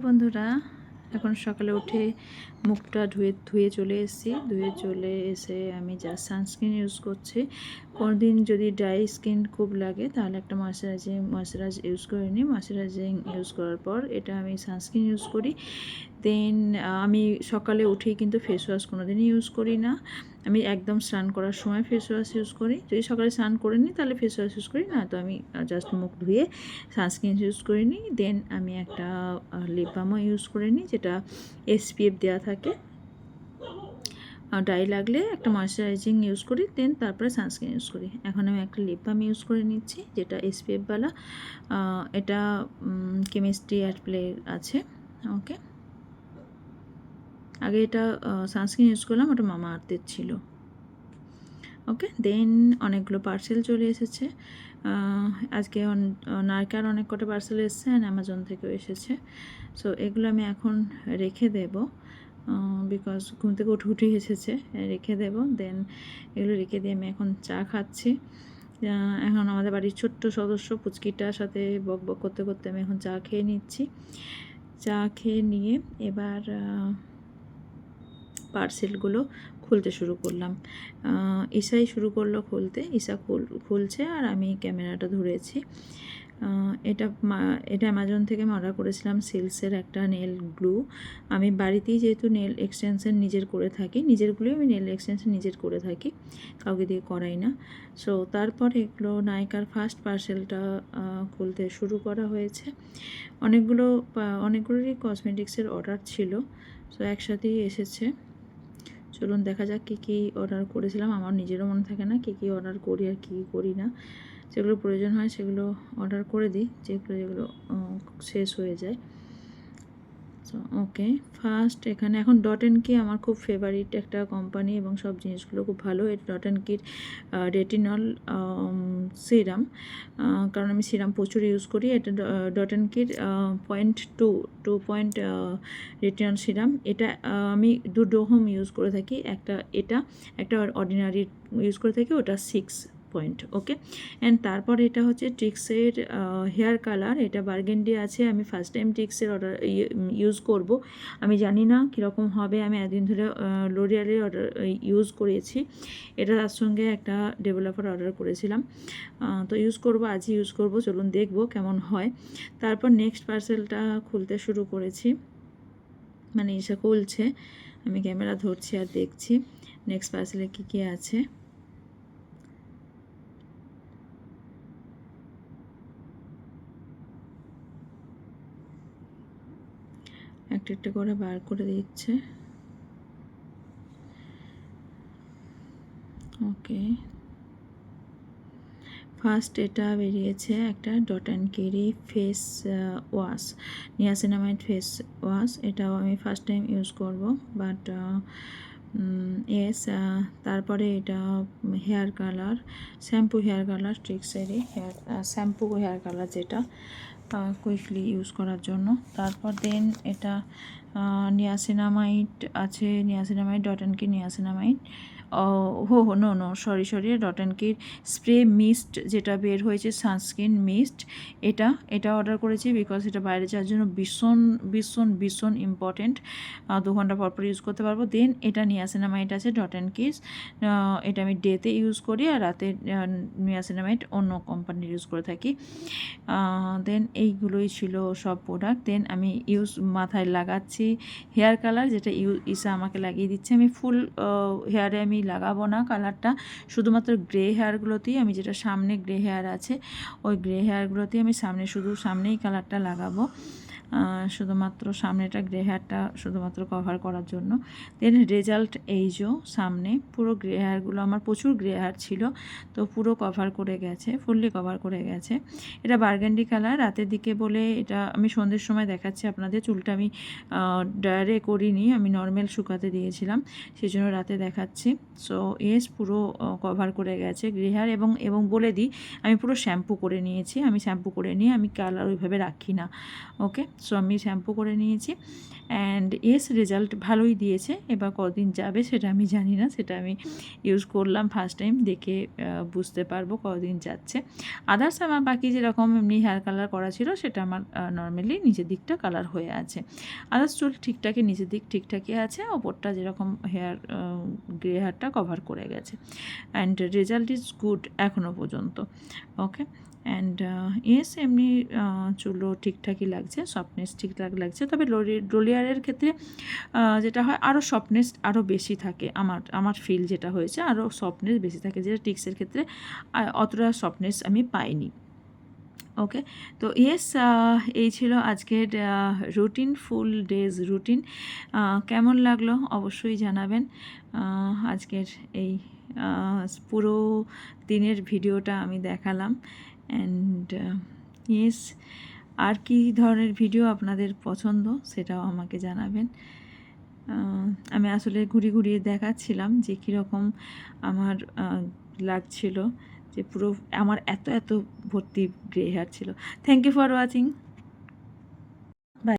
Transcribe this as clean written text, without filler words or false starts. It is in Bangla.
বন্ধুরা, এখন সকালে উঠে মুখটা ধুয়ে চলে এসেছি। চলে এসে আমি জাস্ট সানস্ক্রিন ইউজ করছি। কোনোদিন যদি ড্রাই স্কিন খুব লাগে তাহলে একটা ময়শ্চারাইজ ইউজ করে নিই। ময়শ্চারাইজিং ইউজ করার পর এটা আমি সানস্ক্রিন ইউজ করি। দেন আমি সকালে উঠেই কিন্তু ফেস ওয়াশ কোনোদিনই ইউজ করি না। আমি একদম স্নান করার সময় ফেস ওয়াশ ইউজ করি। যদি সকালে স্নান করে নিই তাহলে ফেস ওয়াশ ইউজ করি, না তো আমি জাস্ট মুখ ধুয়ে সানস্ক্রিন ইউজ করে নিই। দেন আমি একটা লিপ বামও ইউজ করে নিই, যেটা SPF দেওয়া থাকে। ড্রাই লাগলে একটা ময়শ্চারাইজিং ইউজ করি, দেন তারপরে সানস্ক্রিন ইউজ করি। এখন আমি একটা লিপ বাম ইউজ করে নিচ্ছি, যেটা SPF-ওয়ালা। এটা কেমিস্ট্রি অ্যাট প্লে আছে। ওকে, আগে এটা সানস্ক্রিন ইউজ করলাম, ওটা মামা আর্থের ছিল। ওকে, দেন অনেকগুলো পার্সেল চলে এসেছে। আজকে নারকার অনেক কটা পার্সেল এসেছে, অ্যান্ড অ্যামাজন থেকেও এসেছে। সো এগুলো আমি এখন রেখে দেব, বিকজ ঘুম থেকে উঠে এসেছে, রেখে দেব। দেন এগুলো রেখে দিয়ে আমি এখন চা খাচ্ছি। এখন আমাদের বাড়ির ছোট্ট সদস্য পুচকিটার সাথে বক বক করতে করতে আমি এখন চা খেয়ে নিচ্ছি। চা খেয়ে নিয়ে এবার পার্সেলগুলো খুলতে শুরু করলাম। ঈশাই শুরু করলো খুলতে। ঈশা খুলছে আর আমি ক্যামেরাটা ধরেছি। এটা অ্যামাজন থেকে আমি অর্ডার করেছিলাম সিলসের একটা নেল গ্লু। আমি বাড়িতেই যেহেতু নেল এক্সটেনশন নিজের করে থাকি, নিজেরগুলোই আমি নেল এক্সটেনশন নিজের করে থাকি, কাউকে দিয়ে করাই না। সো তারপরে এগুলো নায়িকার ফার্স্ট পার্সেলটা খুলতে শুরু করা হয়েছে। অনেকগুলোরই কসমেটিক্সের অর্ডার ছিল, সো একসাথেই এসেছে। চলুন দেখা যাক কী কী অর্ডার করেছিলাম। আমার নিজেরও মনে থাকে না কী অর্ডার করি আর কী করি না। যেগুলো প্রয়োজন হয় সেগুলো অর্ডার করে দিই, যেগুলো শেষ হয়ে যায়। সো ওকে, ফার্স্ট এখানে এখন ডট-এন-কি আমার খুব ফেভারিট একটা কোম্পানি, এবং সব জিনিসগুলো খুব ভালো। এটা ডট-এন-কির রেটিনল সিরাম, কারণ আমি সিরাম প্রচুর ইউজ করি। এটা ডট-এন-কির 0.2 রেটিনল সিরাম। এটা আমি 2 হোম ইউজ করে থাকি। একটা অর্ডিনারি ইউজ করে থাকি, ওটা 6 পয়েন্ট। ওকে, অ্যান্ড তারপর এটা হচ্ছে ট্রিক্সের হেয়ার কালার। এটা বার্গেন্ডি আছে। আমি ফার্স্ট টাইম ট্রিক্সের ইউজ করব। আমি জানি না কীরকম হবে। আমি একদিন ধরে লোরিয়ালের ইউজ করেছি। এটা তার সঙ্গে একটা ডেভেলপার অর্ডার করেছিলাম, তো ইউজ করব, আজই ইউজ করব। চলুন দেখব কেমন হয়। তারপর নেক্সট পার্সেলটা খুলতে শুরু করেছি, মানে এসে খুলছে, আমি ক্যামেরা ধরছি আর দেখছি নেক্সট পার্সেলে কী আছে। একটা করে বার করে দিচ্ছে। ওকে, ফার্স্ট এটা বেরিয়েছে একটা ডট-এন-কিরই face wash, niacinamide face wash. এটাও আমি ফার্স্ট টাইম ইউজ করব, বাট তারপরে এটা hair colour, shampoo hair colour, ট্রিক্সেরই শ্যাম্পু হেয়ার কালার, যেটা কুইকলি ইউজ করার জন্য। তারপর দেন এটা নিয়াসিনামাইড আছে, niacinamide Dot and Key niacinamide. No sorry ডট-এন-কির স্প্রে মিস্ট, যেটা বের হয়েছে সানস্ক্রিন মিস্ট। এটা অর্ডার করেছি বিকজ এটা বাইরে যাওয়ার জন্য ভীষণ ইম্পর্টেন্ট। 2 ঘন্টা পর ইউজ করতে পারবো। দেন এটা নিয়াসিনামাইড আছে ডট-এন-কির, এটা আমি ডেতে ইউজ করি, আর রাতে নিয়াসিনামাইড অন্য কোম্পানির ইউজ করে থাকি। দেন এইগুলোই ছিল সব প্রোডাক্ট। দেন আমি মাথায় লাগাচ্ছি হেয়ার কালার, যেটা ঈশা আমাকে লাগিয়ে দিচ্ছে। আমি ফুল হেয়ারে আমি লাগাবো না কালারটা, শুধুমাত্র গ্রে হেয়ারগুলোতেই, আমি যেটা সামনে গ্রে হেয়ার আছে ওই গ্রে হেয়ারগুলোতেই আমি সামনেই কালারটা লাগাবো, শুধুমাত্র সামনেটা গ্রে হেয়ারটা শুধুমাত্র কভার করার জন্য। দেন রেজাল্ট এই যে সামনে পুরো গ্রে হেয়ারগুলো, আমার প্রচুর গ্রে হেয়ার ছিল, তো পুরো কভার করে গেছে, ফুললি কভার করে গেছে। এটা বার্গেন্ডি কালার, রাতের দিকে বলে এটা আমি সন্ধ্যের সময় দেখাচ্ছি আপনাদের। চুলটা আমি ড্রায়ারে করিনি, আমি নর্মাল শুকাতে দিয়েছিলাম, সেই জন্য রাতে দেখাচ্ছি। সো পুরো কভার করে গেছে গ্রে হেয়ার, এবং বলে দিই আমি পুরো শ্যাম্পু করে নিয়েছি। আমি শ্যাম্পু করে নিয়ে আমি কালার ওইভাবে রাখি না। ওকে, সো আমি শ্যাম্পু করে নিয়েছি অ্যান্ড এস রেজাল্ট ভালোই দিয়েছে। এবার কদিন যাবে সেটা আমি জানি না, সেটা আমি ইউজ করলাম ফার্স্ট টাইম, দেখে বুঝতে পারবো কদিন যাচ্ছে। আদার্স আমার বাকি যেরকম এমনি হেয়ার কালার করা ছিল সেটা আমার নর্মালি নিচের দিকটা কালার হয়ে আছে। আদার্স চুল ঠিকঠাকই নিচের দিক ঠিকঠাকই আছে, ওপরটা যেরকম হেয়ার গ্রে হেয়ারটা কভার করে গেছে অ্যান্ড রেজাল্ট ইজ গুড এখনও পর্যন্ত। ওকে অ্যান্ড ইয়েস এমনি চুলও ঠিকঠাকই লাগছে, সফটনেস ঠিকঠাক লাগছে। তবে রোলিয়ারের ক্ষেত্রে যেটা হয় আরও সফটনেস আরও বেশি থাকে, আমার ফিল যেটা হয়েছে আরও সফটনেস বেশি থাকে, যেটা টিক্সের ক্ষেত্রে অতটা সফটনেস আমি পাইনি। ওকে, তো ইয়েস এই ছিল আজকের রুটিন, ফুল ডেজ রুটিন। কেমন লাগলো অবশ্যই জানাবেন। আজকের এই পুরো দিনের ভিডিওটা আমি দেখালাম অ্যান্ড ইয়েস আর কি ধরনের ভিডিও আপনাদের পছন্দ সেটাও আমাকে জানাবেন। আমি আসলে ঘুরিয়ে দেখাচ্ছিলাম যে কীরকম আমার লাগছিল, যে পুরো আমার এত ভর্তি গ্রে হেয়ার ছিল। Thank you for watching.